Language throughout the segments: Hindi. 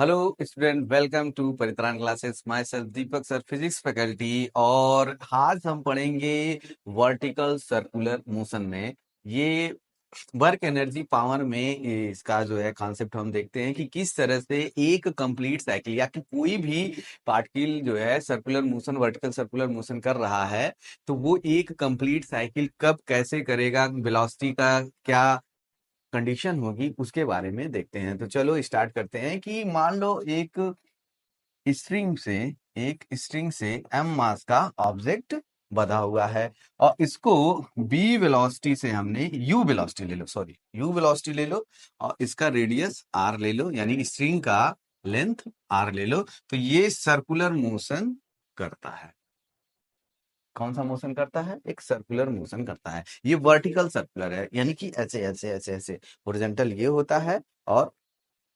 Hello student, welcome to Paritran classes. Myself Deepak sir, physics faculty. और आज हम पढ़ेंगे वर्टिकल सर्कुलर मोशन में ये वर्क एनर्जी पावर में इसका जो है कॉन्सेप्ट हम देखते हैं कि किस तरह से एक कंप्लीट साइकिल या कि कोई भी पार्टिकल जो है circular motion, vertical circular motion कर रहा है तो वो एक कंप्लीट साइकिल कब कैसे करेगा, वेलोसिटी का क्या कंडीशन होगी, उसके बारे में देखते हैं। तो चलो स्टार्ट करते हैं कि मान लो एक स्ट्रिंग से एम मास का ऑब्जेक्ट बंधा हुआ है और इसको बी वेलोसिटी से हमने यू वेलोसिटी ले लो, सॉरी यू वेलोसिटी ले लो और इसका रेडियस आर ले लो, यानी स्ट्रिंग का लेंथ आर ले लो। तो ये सर्कुलर मोशन करता है। कौन सा मोशन करता है? एक सर्कुलर मोशन करता है। ये वर्टिकल सर्कुलर है, यानी कि ऐसे ऐसे ऐसे ऐसे हॉरिजॉन्टल ये होता है और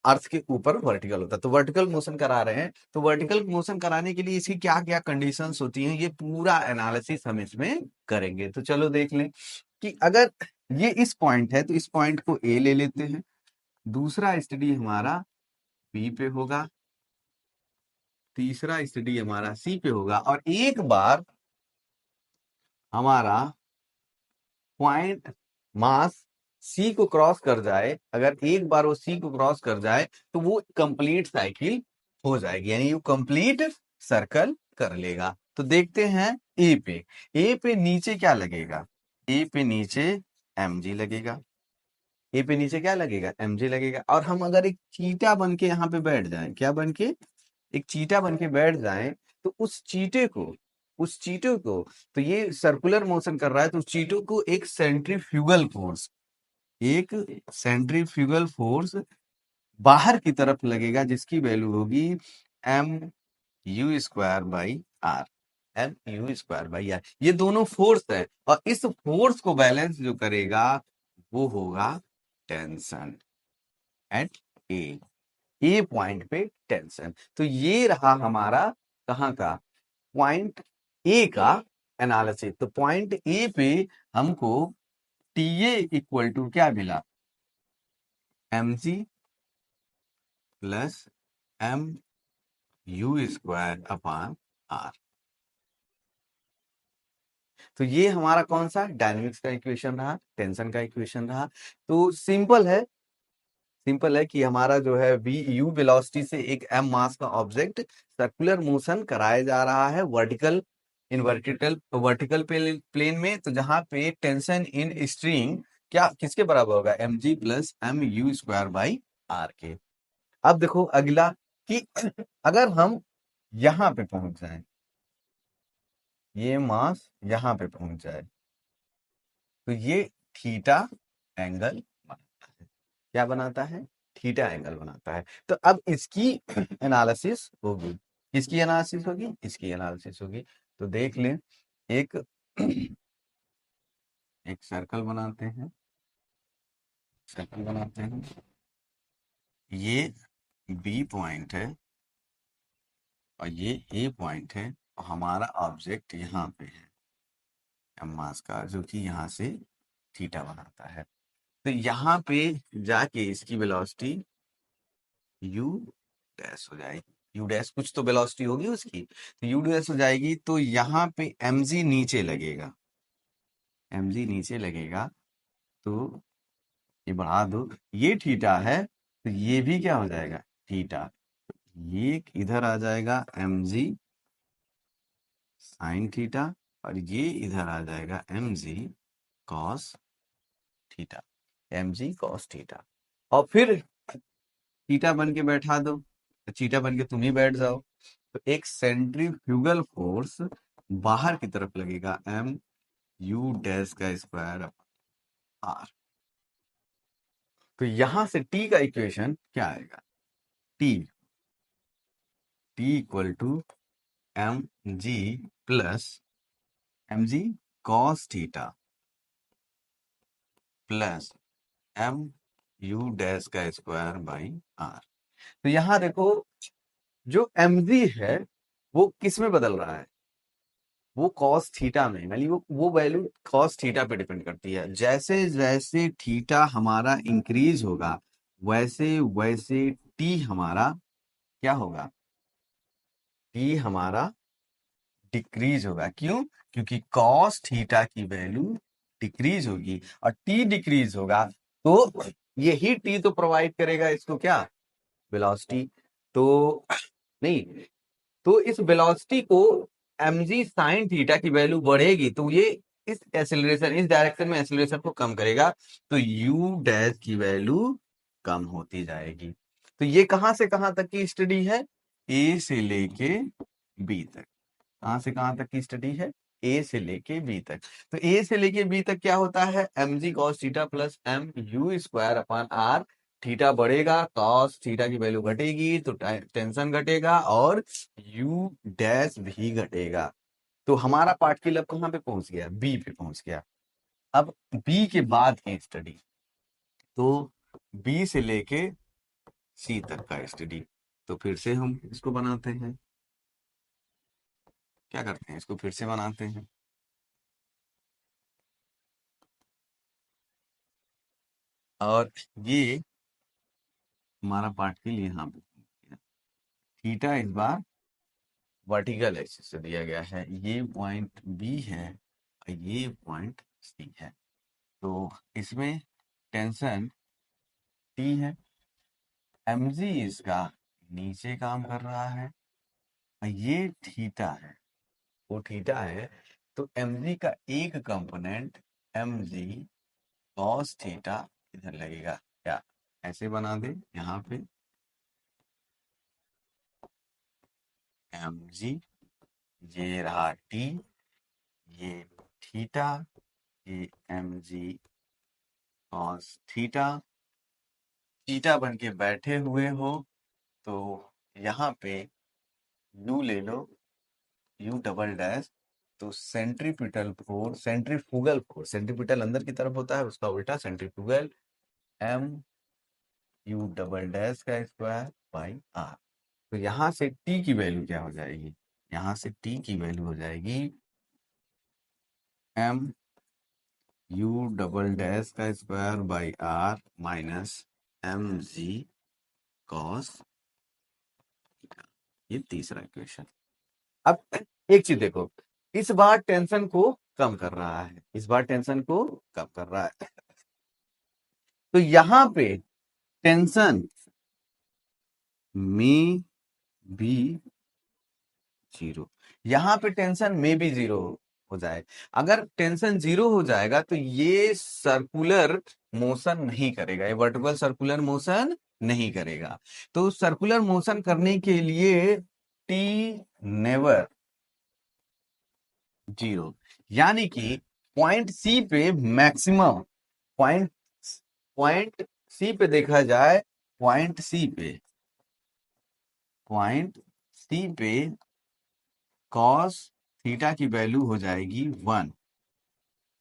अर्थ के ऊपर वर्टिकल होता है। तो वर्टिकल मोशन करा रहे हैं, तो वर्टिकल मोशन कराने के लिए इसकी क्या क्या कंडीशंस होती हैं, ये पूरा एनालिसिस हम इसमें करेंगे। तो चलो देख लें कि अगर ये इस पॉइंट है तो इस पॉइंट को ए ले लेते हैं, दूसरा स्टडी हमारा बी पे होगा, तीसरा स्टडी हमारा सी पे होगा और एक बार हमारा पॉइंट मास सी को क्रॉस कर जाए, अगर एक बार वो सी को क्रॉस कर जाए तो वो कंप्लीट साइकिल हो जाएगी, यानी वो कंप्लीट सर्कल कर लेगा। तो देखते हैं ए पे नीचे क्या लगेगा? ए पे नीचे एम जी लगेगा। ए पे नीचे क्या लगेगा? एम जी लगेगा। और हम अगर एक चीटा बन के यहाँ पे बैठ जाए, क्या बन के? एक चीटा बन के बैठ जाए तो उस चीटे को तो ये सर्कुलर मोशन कर रहा है, तो उस चीटों को एक सेंट्रीफ्यूगल फोर्स बाहर की तरफ लगेगा, जिसकी वैल्यू होगी M U square by R. M U square by R, ये दोनों फोर्स है और इस फोर्स को बैलेंस जो करेगा वो होगा टेंशन एट ए पॉइंट पे टेंशन। तो ये रहा हमारा कहाँ का? पॉइंट ए का एनालिसिस। तो पॉइंट ए पे हमको टी ए इक्वल टू क्या मिला? M G plus M U square upon R. तो ये हमारा कौन सा डायनेमिक्स का इक्वेशन रहा, टेंशन का इक्वेशन रहा। तो सिंपल है कि हमारा जो है वी यू वेलोसिटी से एक एम मास का ऑब्जेक्ट सर्कुलर मोशन कराया जा रहा है वर्टिकल प्लेन में। तो जहां पे टेंशन इन स्ट्रिंग क्या किसके बराबर होगा? M G plus M U square by R के। अब देखो अगला कि अगर हम यहां पे पहुंच जाए, ये मास यहां पे पहुंच जाए तो ये थीटा एंगल बनाता है। क्या बनाता है? थीटा एंगल बनाता है। तो अब इसकी एनालिसिस होगी। किसकी एनालिसिस होगी? इसकी एनालिसिस होगी। तो देख लें, एक एक सर्कल बनाते हैं। ये बी पॉइंट है और ये ए पॉइंट है और हमारा ऑब्जेक्ट यहाँ पे है एम मास का, जो कि यहाँ से थीटा बनाता है। तो यहाँ पे जाके इसकी वेलोसिटी यू डैश हो जाएगी। यू डैश कुछ तो वेलोसिटी होगी उसकी, तो यू डैश हो जाएगी। तो यहाँ पे एमजी नीचे लगेगा, तो ये बढ़ा दो, ये थीटा है तो ये भी क्या हो जाएगा? थीटा। ये इधर आ जाएगा एमजी साइन थीटा और ये इधर आ जाएगा MG cos theta. MG cos theta और फिर थीटा बन के बैठा दो, तो थीटा बन के तुम ही बैठ जाओ। तो एक सेंट्रीफ्यूगल फोर्स बाहर की तरफ लगेगा एम यू डैश का स्क्वायर आर। तो यहां से टी का इक्वेशन क्या आएगा? T T equal to M G plus M G cos theta plus M U dash का स्क्वायर बाई आर। तो यहां देखो, जो एम जी है वो किस में बदल रहा है? वो कॉस थीटा में, यानी वो वैल्यू कॉस थीटा पे डिपेंड करती है। जैसे जैसे थीटा हमारा इंक्रीज होगा वैसे वैसे टी हमारा क्या होगा, टी हमारा डिक्रीज होगा। क्यों? क्योंकि कॉस थीटा की वैल्यू डिक्रीज होगी, और टी डिक्रीज होगा तो यही टी तो प्रोवाइड करेगा इसको क्या, वेलोसिटी। तो नहीं, तो इस वेलोसिटी को mg साइन थीटा की वैल्यू बढ़ेगी तो ये इस एक्सेलरेशन, इस डायरेक्शन में एक्सेलरेशन को कम करेगा, तो u डैश की वैल्यू कम होती जाएगी। तो ये कहां से कहां तक की स्टडी है, ए से लेके बी तक। कहां से कहां तक की स्टडी है, ए से लेके बी तक। तो ए से लेके बी तक क्या होता है, M G cos theta plus M U square upon R. Theta बढ़ेगा, कॉस थीटा की वैल्यू घटेगी तो टेंशन घटेगा, और यू डैश भी घटेगा। तो हमारा पार्टिकल अब कहां पे पहुंच गया, बी पे पहुंच गया। अब बी के बाद की स्टडी, तो बी से लेके सी तक का स्टडी। तो फिर से हम इसको बनाते हैं, क्या करते हैं, इसको फिर से बनाते हैं। और ये हमारा पार्टिकल यहाँ पे, थीटा इस बार वर्टिकल एक्सिस से दिया गया है, ये पॉइंट बी है और ये पॉइंट सी है। तो इसमें टेंशन टी है, mg इसका नीचे काम कर रहा है, और ये थीटा है, वो थीटा है। तो mg का एक कंपोनेंट mg cos थीटा इधर लगेगा, क्या ऐसे बना दे यहाँ पे, mg, ये रहा t, ये थीटा, ये mg cos थीटा, थीटा बन के बैठे हुए हो। तो यहाँ पे u ले लो, u डबल डैश। तो सेंट्रीफ्यूगल फोर्स, सेंट्रीपिटल अंदर की तरफ होता है, उसका उल्टा centrifugal, m u double dash का स्क्वायर बाई आर। तो यहाँ से t की वैल्यू क्या हो जाएगी, यहाँ से t की वैल्यू हो जाएगी m u डबल डैश का square by R minus mg cos, ये तीसरा इक्वेशन। अब एक चीज देखो, इस बार टेंशन को कम कर रहा है, इस बार टेंशन को कम कर रहा है। तो यहां पे टेंशन में भी जीरो, यहां पे टेंशन में भी जीरो हो जाए। अगर टेंशन जीरो हो जाएगा तो ये सर्कुलर मोशन नहीं करेगा, ये वर्टिकल सर्कुलर मोशन नहीं करेगा। तो सर्कुलर मोशन करने के लिए टी नेवर जीरो, यानी कि पॉइंट सी पे मैक्सिमम, पॉइंट पॉइंट सी पे देखा जाए, पॉइंट सी पे, पॉइंट सी पे कॉस थीटा की वैल्यू हो जाएगी 1।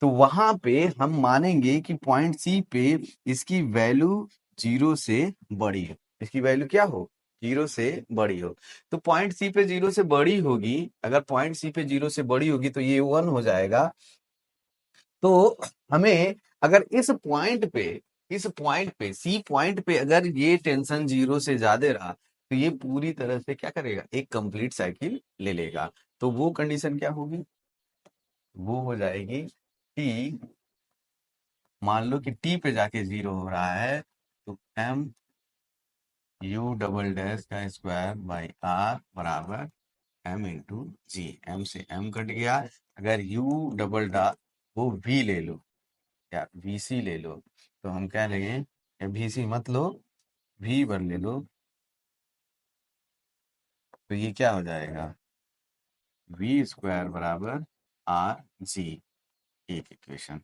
तो वहां पे हम मानेंगे कि पॉइंट सी पे इसकी वैल्यू जीरो से बड़ी है, इसकी वैल्यू क्या हो, जीरो से बड़ी हो। तो पॉइंट सी पे जीरो से बड़ी होगी, अगर पॉइंट सी पे जीरो से बड़ी होगी तो ये 1 हो जाएगा। तो हमें अगर इस पॉइंट पे सी पॉइंट पे अगर ये टेंशन जीरो से ज्यादा रहा तो ये पूरी तरह से क्या करेगा, एक कंप्लीट साइकिल ले लेगा। तो वो कंडीशन क्या होगी, वो हो जाएगी टी, मान लो कि टी पे जाके जीरो हो रहा है, तो एम यू डबल डैश का स्क्वायर बाई आर बराबर एम इंटू जी, एम से एम कट गया। अगर यू डबल डा वो वी ले लो या वीसी ले लो, तो हम क्या लेंगे, वीसी मत लो, वी वर ले लो। तो ये क्या हो जाएगा, वी स्क्वायर बराबर आर जी, एक इक्वेशन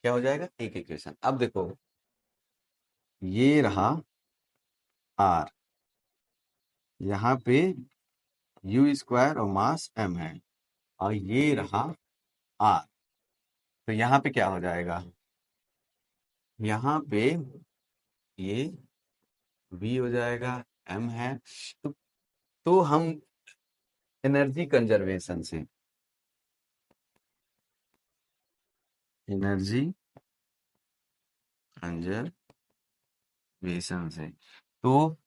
क्या हो जाएगा, एक इक्वेशन। अब देखो, ये रहा आर, यहाँ पे यू स्क्वायर और मास एम है, और ये रहा आर। तो यहाँ पे क्या हो जाएगा, यहाँ पे ये वी हो जाएगा, एम है। तो, तो हम एनर्जी कंजर्वेशन से, एनर्जी कंजर्वेशन से, तो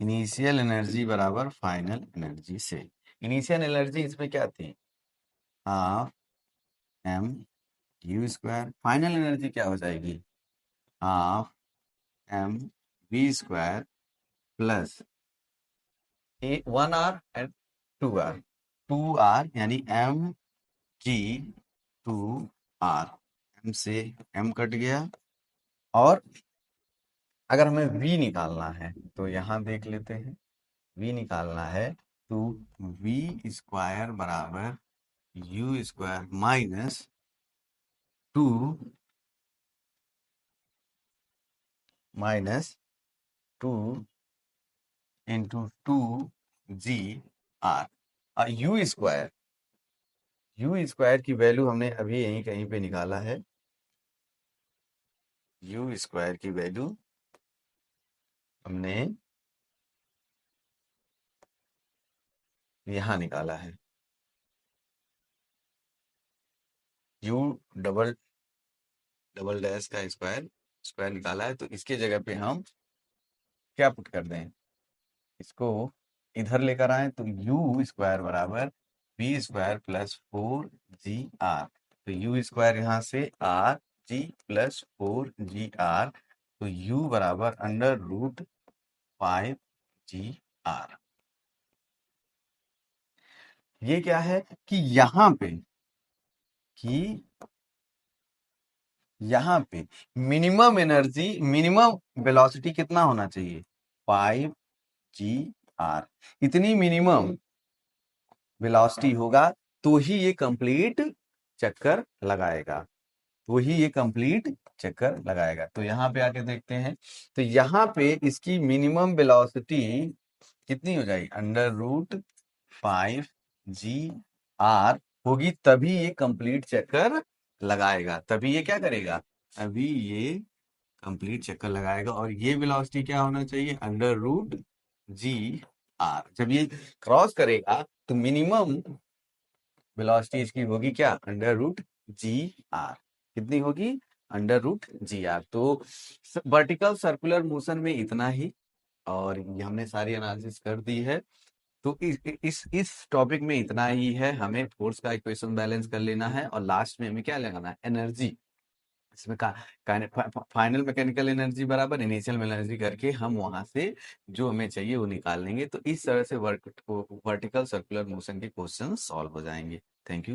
इनिशियल एनर्जी बराबर फाइनल एनर्जी से। इनिशियल एनर्जी इसमें क्या थी, half M U square. Final energy क्या हो जाएगी, half M V square plus 1 R and 2 R. 2 R यानी एम जी 2 आर। एम से एम कट गया। और अगर हमें v निकालना है तो यहाँ देख लेते हैं, v निकालना है तो v स्क्वायर बराबर you square minus 2 into 2 g r। You square की वैल्यू हमने अभी यहीं कहीं पे निकाला है। यू स्क्वायर की वैल्यू हमने यहाँ निकाला है। यू डबल डबल डैश का स्क्वायर स्क्वायर निकाला है, तो इसके जगह पे हम क्या पुट कर दें, इसको इधर लेकर आए तो यू स्क्वायर बराबर बी स्क्वायर प्लस 4 GR। तो यू स्क्वायर यहाँ से आर जी प्लस 4 GR, तो यू बराबर अंडर रूट 5 GR। ये क्या है कि यहाँ पे मिनिमम एनर्जी, मिनिमम वेलोसिटी कितना होना चाहिए, 5 GR। इतनी मिनिमम वेलोसिटी होगा तो ही ये कंप्लीट चक्कर लगाएगा, तो ही ये कंप्लीट चक्कर लगाएगा। तो यहाँ पे आके देखते हैं, तो यहाँ पे इसकी मिनिमम वेलोसिटी कितनी हो जाएगी, अंडर रूट 5 GR होगी, तभी ये कंप्लीट चक्कर लगाएगा, तभी ये क्या करेगा, अभी ये कंप्लीट चक्कर लगाएगा। और ये वेलोसिटी क्या होना चाहिए, अंडर रूट GR। जब ये क्रॉस करेगा तो मिनिमम वेलोसिटी इसकी होगी क्या, अंडर रूट GR। कितनी होगी, अंडर रूट GR। तो वर्टिकल सर्कुलर मोशन में इतना ही, और ये हमने सारी एनालिसिस कर दी है। तो इस टॉपिक में इतना ही है। हमें फोर्स का इक्वेशन बैलेंस कर लेना है, और लास्ट में हमें क्या लगाना है, एनर्जी। इसमें फाइनल मैकेनिकल एनर्जी बराबर इनिशियल एनर्जी करके हम वहां से जो हमें चाहिए वो निकाल लेंगे। तो इस तरह से वर्टिकल सर्कुलर मोशन के क्वेश्चन सॉल्व हो जाएंगे। Thank you.